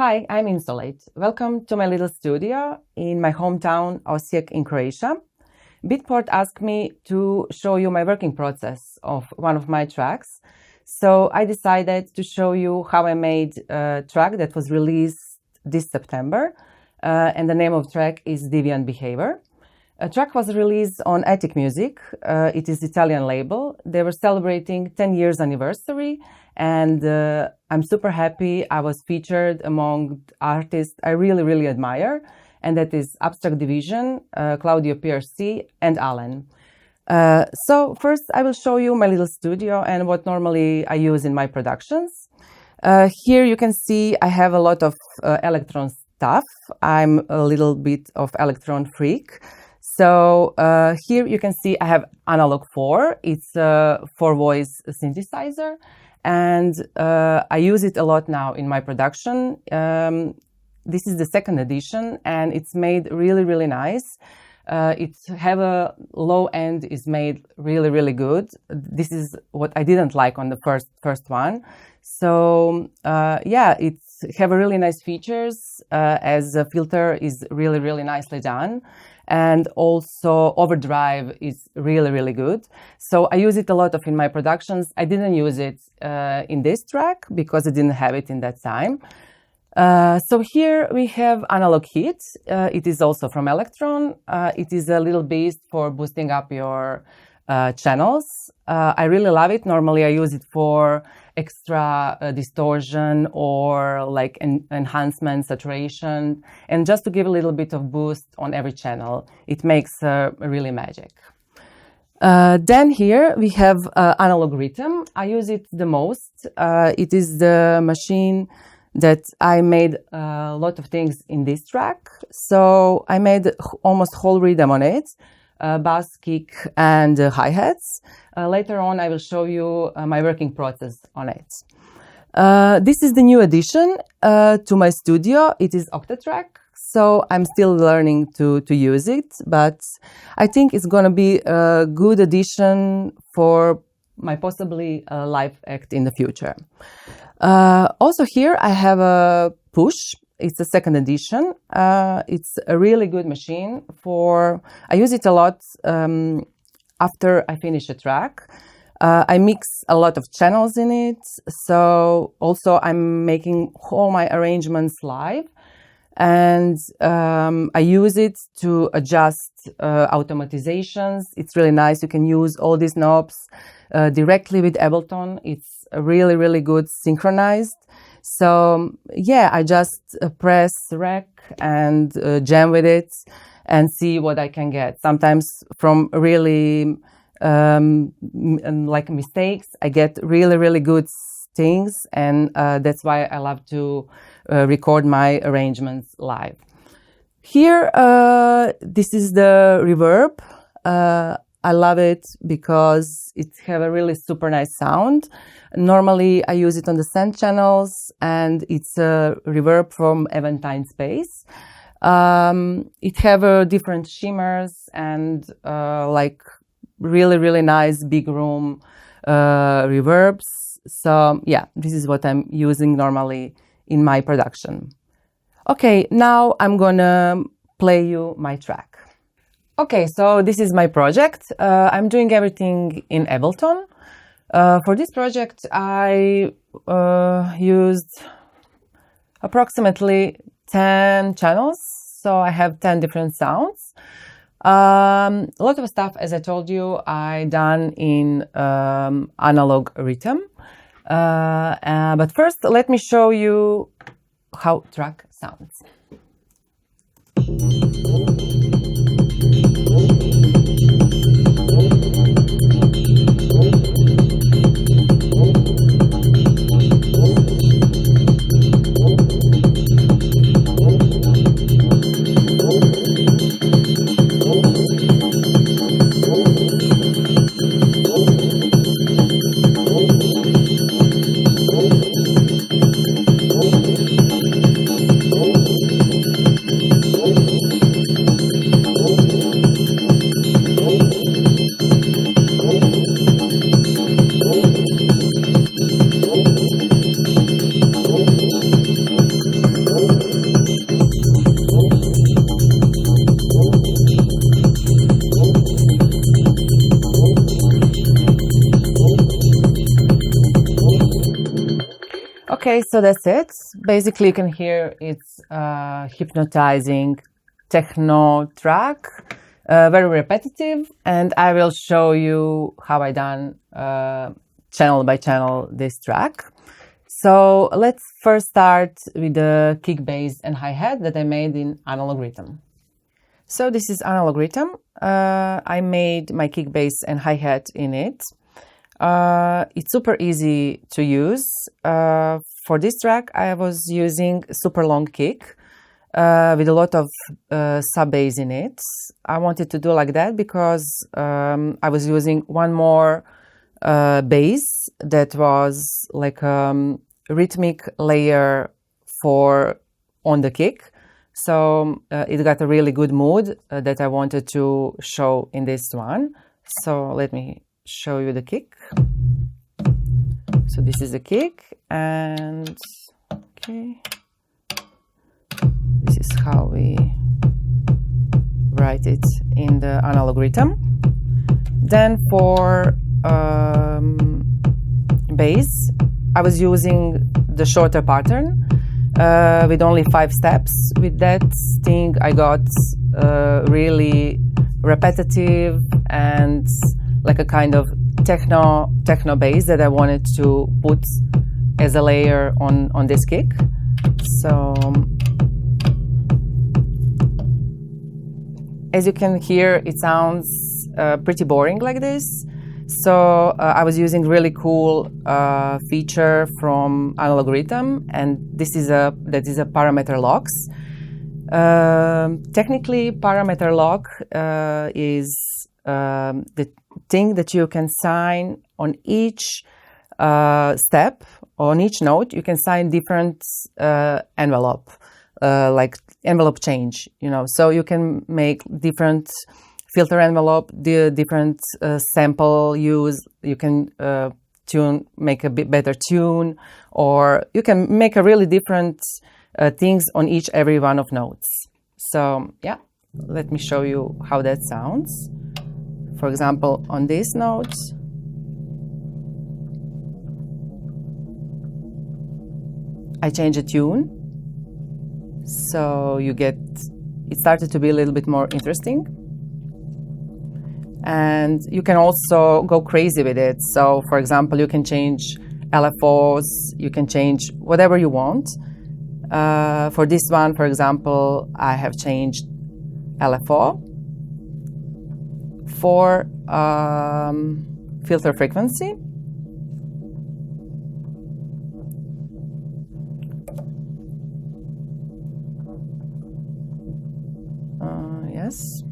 Hi, I'm Insolate. Welcome to my little studio in my hometown Osijek in Croatia. Beatport asked me to show you my working process of one of my tracks. So I decided to show you how I made a track that was released this September. And the name of the track is Deviant Behaviour. A track was released on Attic Music. It is Italian label. They were celebrating 10 years anniversary, and I'm super happy I was featured among artists I really admire, and that is Abstract Division, Claudio PRC, and Alan. So first I will show you my little studio and what normally I use in my productions. Here you can see I have a lot of electron stuff. I'm a little bit of electron freak. So here you can see I have Analog 4. It's a 4-voice synthesizer, and I use it a lot now in my production. This is the second edition, and it's made really nice. It have a low end is made really good. This is what I didn't like on the first one. So yeah, it's have a really nice features as a filter is really nicely done. And also overdrive is really good. So I use it a lot in my productions. I didn't use it in this track because I didn't have it in that time. So here we have Analog Hit. It is also from Electron. It is a little beast for boosting up your channels. I really love it. Normally I use it for extra distortion or like enhancement, saturation, and just to give a little bit of boost on every channel. It makes really magic. Then here we have Analog Rhythm. I use it the most. It is the machine that I made a lot of things in this track. So I made almost whole rhythm on it. Bass, kick, and hi-hats. Later on, I will show you my working process on it. This is the new addition to my studio. It is Octatrack, so I'm still learning to use it, but I think it's going to be a good addition for my possibly live act in the future. Also here, I have a Push. It's a second edition. It's a really good machine I use it a lot after I finish a track. I mix a lot of channels in it. So also I'm making all my arrangements live. And I use it to adjust automatizations. It's really nice. You can use all these knobs directly with Ableton. It's really good synchronized. So yeah, I just press rec and jam with it and see what I can get. Sometimes from really like mistakes, I get really good things, and that's why I love to record my arrangements live. Here, this is the reverb. I love it because it have a really super nice sound. Normally, I use it on the send channels, and it's a reverb from Aventine Space. It have different shimmers and like really nice big room reverbs. So yeah, this is what I'm using normally in my production. Okay, now I'm gonna play you my track. Okay, so this is my project. I'm doing everything in Ableton. For this project, I used approximately 10 channels. So I have 10 different sounds. A lot of stuff, as I told you, I done in Analog Rhythm. But first, let me show you how track sounds. Okay, so that's it. Basically, you can hear it's hypnotizing techno track, very repetitive, and I will show you how I done channel by channel this track. So let's first start with the kick, bass, and hi-hat that I made in analog rhythm. So this is analog rhythm. I made my kick, bass, and hi-hat in it. It's super easy to use. For this track, I was using super long kick with a lot of sub bass in it. I wanted to do like that because I was using one more bass that was like rhythmic layer on the kick. So it got a really good mood that I wanted to show in this one. So let me show you the kick. So this is the kick, and okay, this is how we write it in the analog rhythm. Then for bass, I was using the shorter pattern with only 5 steps. With that thing, I got really repetitive and like a kind of techno bass that I wanted to put as a layer on this kick. So as you can hear, it sounds pretty boring like this. So I was using really cool feature from analog rhythm, and that is a parameter locks. Technically, parameter lock is the thing that you can sign on each step, on each note. You can sign different envelope, like envelope change, so you can make different filter envelope, the different sample use. You can make a bit better tune, or you can make a really different things on every one of notes. So yeah, let me show you how that sounds. For example, on this note, I change a tune, so it started to be a little bit more interesting. And you can also go crazy with it. So for example, you can change LFOs, you can change whatever you want. For this one, for example, I have changed LFO for filter frequency. Yes.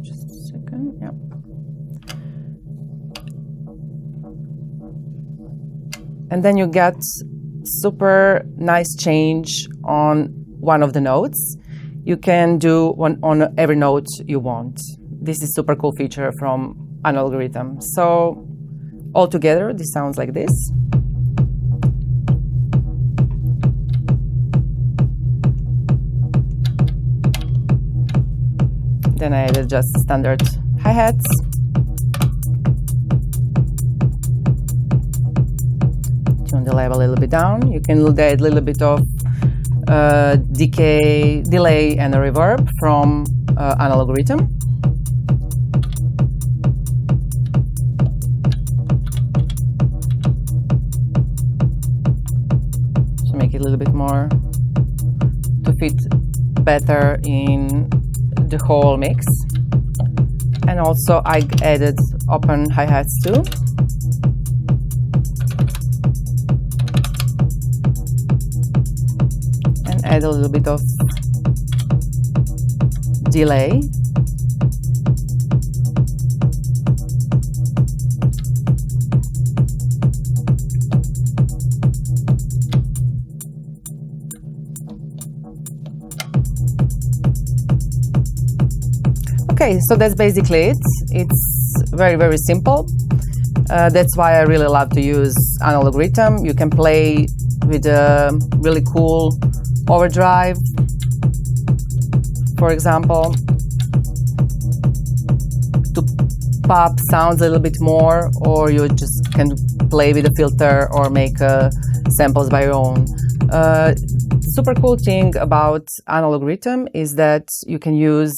Just a second. Yeah. And then you get super nice change on one of the notes. You can do one on every note you want. This is super cool feature from analog rhythm. So altogether, this sounds like this. Then I added just standard hi-hats. Tune the level a little bit down. You can add a little bit of delay and a reverb from analog rhythm. So make it a little bit more to fit better in the whole mix. And also I added open hi-hats too. And add a little bit of delay. Okay, so that's basically it. It's very, very simple. That's why I really love to use analog rhythm. You can play with a really cool overdrive, for example, to pop sounds a little bit more, or you just can play with a filter or make a samples by your own. Super cool thing about analog rhythm is that you can use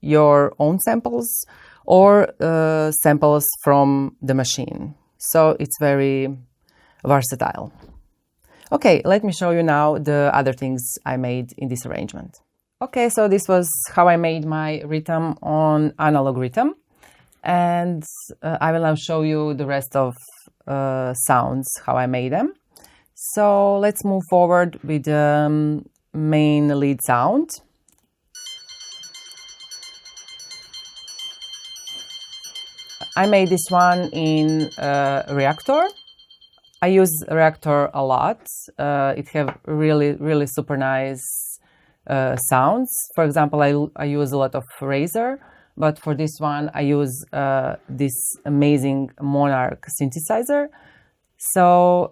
your own samples or samples from the machine. So it's very versatile. Okay, let me show you now the other things I made in this arrangement. Okay, so this was how I made my rhythm on analog rhythm. And I will now show you the rest of sounds, how I made them. So let's move forward with the main lead sound. I made this one in Reactor. I use Reactor a lot. It have really super nice sounds. For example, I use a lot of Razor, but for this one I use this amazing Monarch synthesizer. So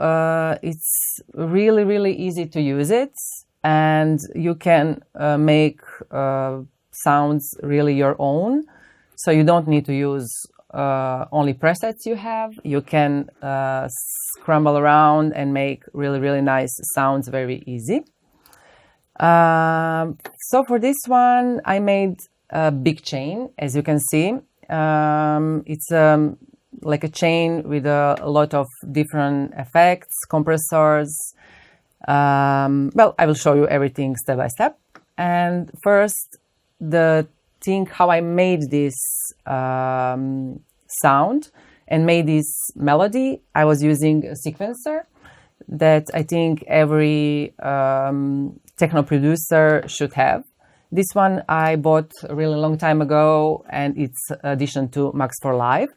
it's really easy to use it, and you can make sounds really your own. So you don't need to use only presets you have. You can scramble around and make really nice sounds very easy. So for this one, I made a big chain, as you can see. It's like a chain with a lot of different effects, compressors. Well, I will show you everything step by step. And first, the thing how I made this sound and made this melody, I was using a sequencer that I think every techno producer should have. This one I bought a really long time ago, and it's addition to Max for Live.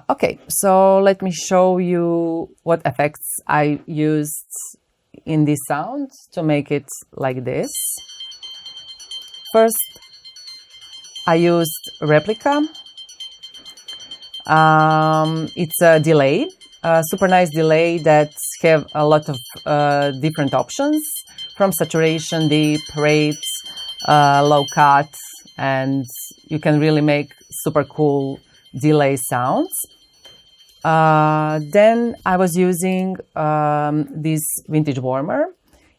Okay, so let me show you what effects I used in this sound to make it like this. First, I used Replica. It's a delay, a super nice delay that have a lot of different options, from saturation, deep, rates, low cut, and you can really make super cool delay sounds. Then I was using this Vintage Warmer.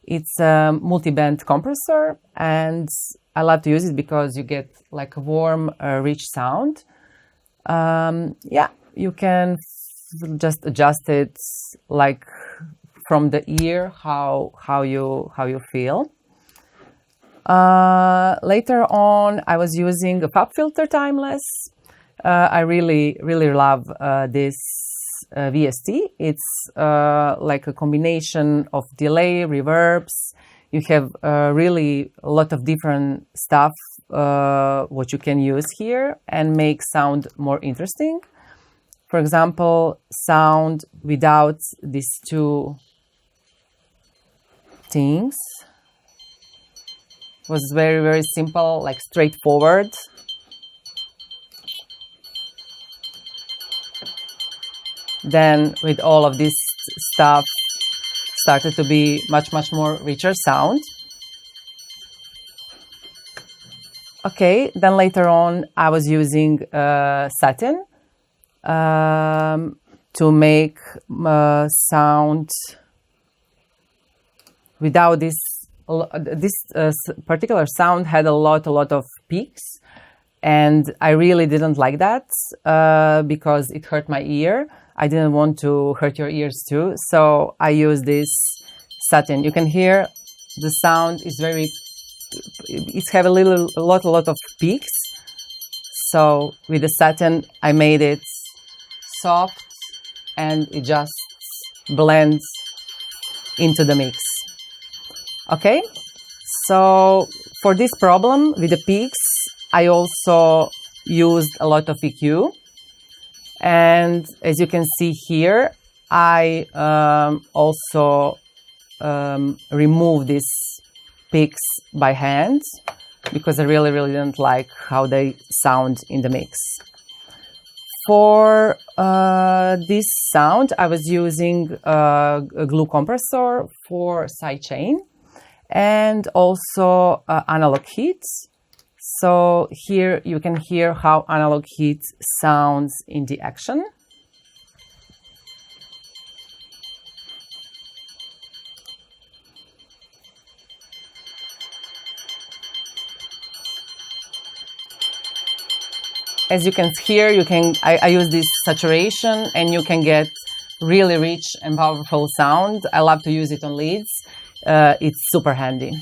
It's a multi-band compressor, and I love to use it because you get like a warm, rich sound. Yeah, you can just adjust it like from the ear how you feel. Later on, I was using a pop filter Timeless. I really love this VST. It's like a combination of delay, reverbs. You have really a lot of different stuff what you can use here and make sound more interesting. For example, sound without these two things was very simple, like straightforward. Then with all of this stuff started to be much more richer sound. Okay, then later on I was using satin to make sound without this. This particular sound had a lot of peaks, and I really didn't like that because it hurt my ear. I didn't want to hurt your ears too, so I use this satin. You can hear the sound is very. It have a lot of peaks. So with the satin, I made it soft, and it just blends into the mix. Okay, so for this problem with the peaks, I also used a lot of EQ. And as you can see here, I also remove these peaks by hand because I really didn't like how they sound in the mix. For this sound, I was using a glue compressor for sidechain and also analog heat. So here you can hear how analog heat sounds in the action. as you can hear, I use this saturation, and you can get really rich and powerful sound. I love to use it on leads. It's super handy.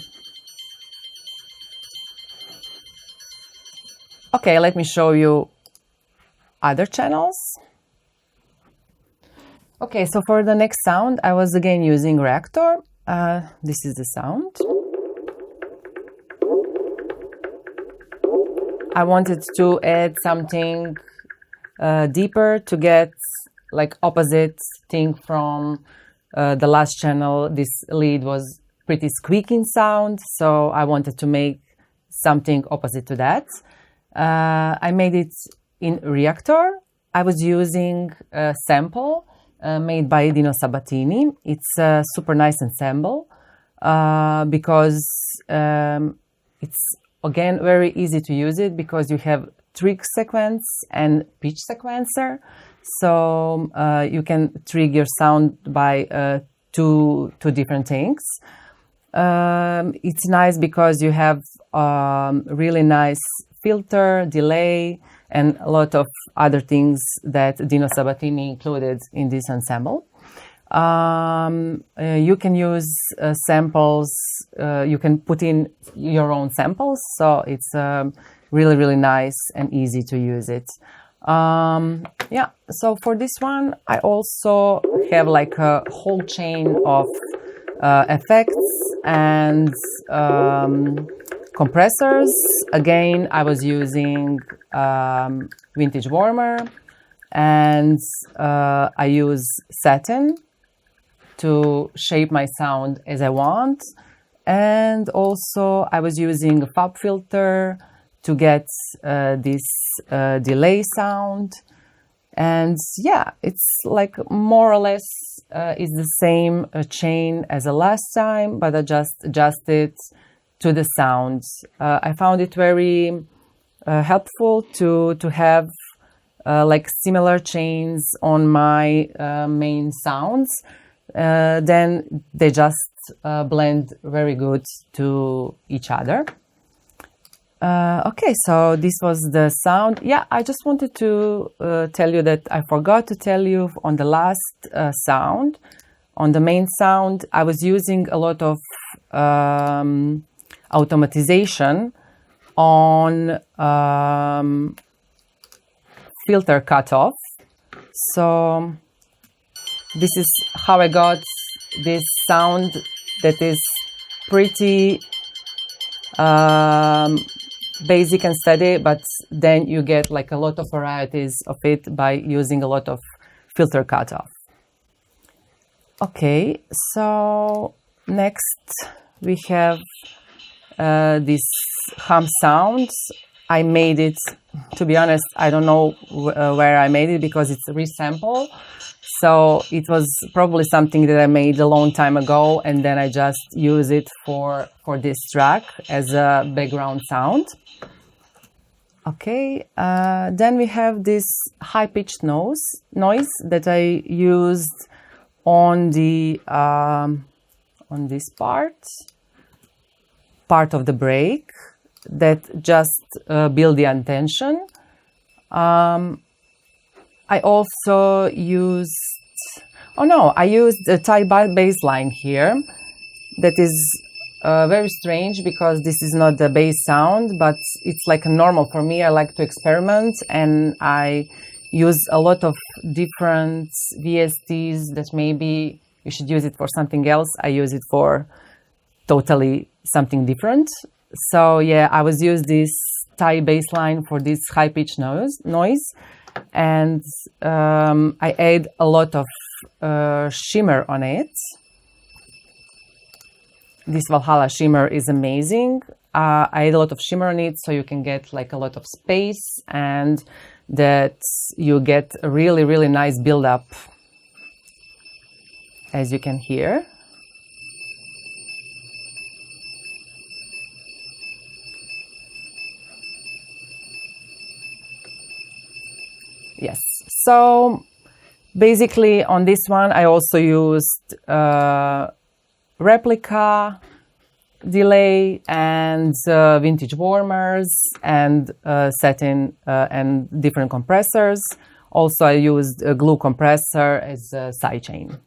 Okay, let me show you other channels. Okay, so for the next sound, I was again using Reactor. This is the sound. I wanted to add something deeper to get like opposite thing from the last channel. This lead was pretty squeaking sound, so I wanted to make something opposite to that. I made it in Reactor. I was using a sample made by Dino Sabatini. It's a super nice ensemble because it's again very easy to use it because you have trig sequence and pitch sequencer. So you can trig your sound by two different things. It's nice because you have really nice filter, delay, and a lot of other things that Dino Sabatini included in this ensemble. You can use samples, you can put in your own samples, so it's really, really nice and easy to use it. Yeah, so for this one, I also have like a whole chain of effects and compressors. Again, I was using Vintage Warmer, and I use satin to shape my sound as I want. And also I was using a fab filter to get this delay sound. And yeah, it's like more or less is the same chain as the last time, but I just adjusted to the sound. I found it very helpful to have like similar chains on my main sounds. Then they just blend very good to each other. Okay, so this was the sound. Yeah, I just wanted to tell you that I forgot to tell you on the last sound. On the main sound, I was using a lot of automatization on filter cutoff. So this is how I got this sound that is pretty basic and steady, but then you get like a lot of varieties of it by using a lot of filter cutoff. Okay, so next we have this hum sound. I made it, to be honest, I don't know where I made it because it's a resample. So it was probably something that I made a long time ago, and then I just use it for this track as a background sound. Okay, then we have this high-pitched noise that I used on the on this part of the break that just build the attention. I also used, I used a Thai bass line here. That is very strange because this is not the bass sound, but it's like a normal for me. I like to experiment, and I use a lot of different VSTs that maybe you should use it for something else. I use it for totally something different. So yeah, I was using this Thai bass line for this high-pitched noise. And I add a lot of shimmer on it. This Valhalla shimmer is amazing. I add a lot of shimmer on it so you can get like a lot of space and that you get a really, really nice build-up, as you can hear. Yes, so basically on this one I also used replica delay and vintage warmers and setting and different compressors. Also, I used a glue compressor as a sidechain.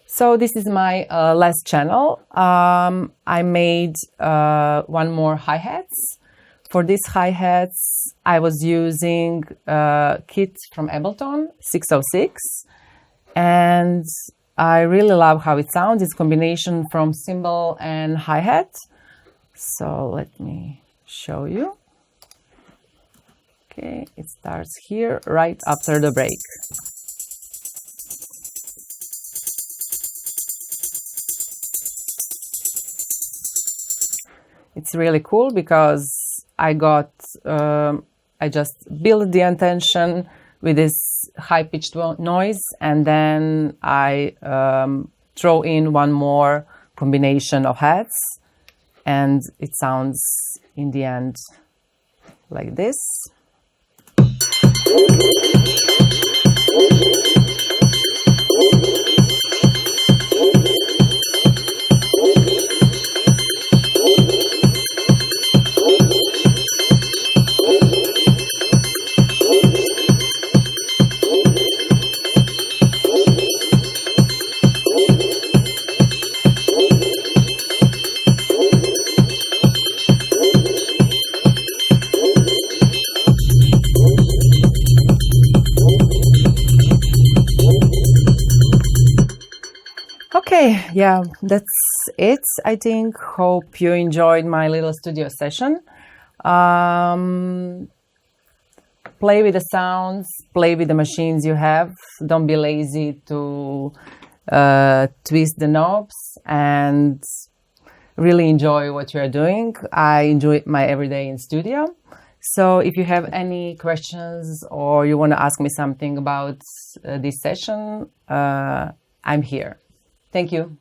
So this is my last channel. I made one more hi-hats. For these hi-hats, I was using a kit from Ableton 606, and I really love how it sounds. It's a combination from cymbal and hi-hat. So let me show you. Okay, it starts here right after the break. It's really cool because I just built the intention with this high-pitched noise, and then I throw in one more combination of hats, and it sounds in the end like this. Okay, yeah, that's it, I think. Hope you enjoyed my little studio session. Play with the sounds, play with the machines you have. Don't be lazy to twist the knobs, and really enjoy what you are doing. I enjoy my everyday in studio. So if you have any questions or you want to ask me something about this session, I'm here. Thank you.